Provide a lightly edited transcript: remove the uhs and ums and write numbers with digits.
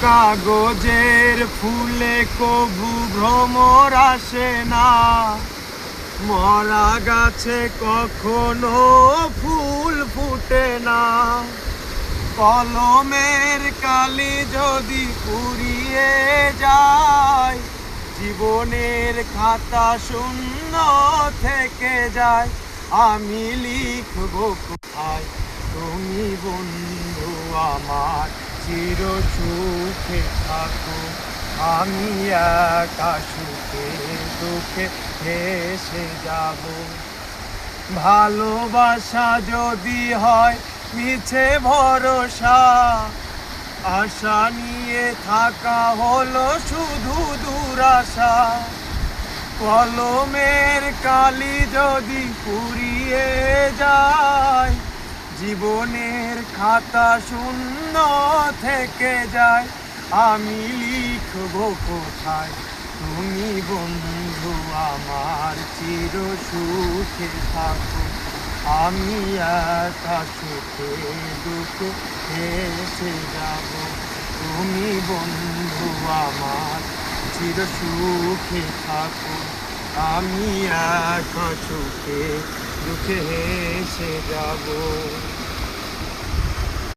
কাগজের ফুলে কবু ভ্রমর আসে না, মরা গাছে কখনো ফুল ফুটে না। কলমের কালি যদি পুড়িয়ে যায়, জীবনের খাতা শূন্য থেকে যায়। আমি লিখব কোথায়, তুমি বন্ধু আমার চির সুখে থাকো। আমি একা সুখে দুঃখে হেসে যাব। ভালোবাসা যদি হয় মিছে ভরসা, আশা নিয়ে থাকা হলো শুধু দুরাশা। কলমের কালি যদি পুড়িয়ে যায়, জীবনের খাতা শূন্য থেকে যায়। আমি লিখব কোথায়, তুমি বন্ধু আমার চির সুখে থাকো। আমি একা সুখে দুঃখে হেসে যাব। তুমি বন্ধু আমার চির সুখে থাকো। আমি একা সুখে দুঃখে হেসে যাব।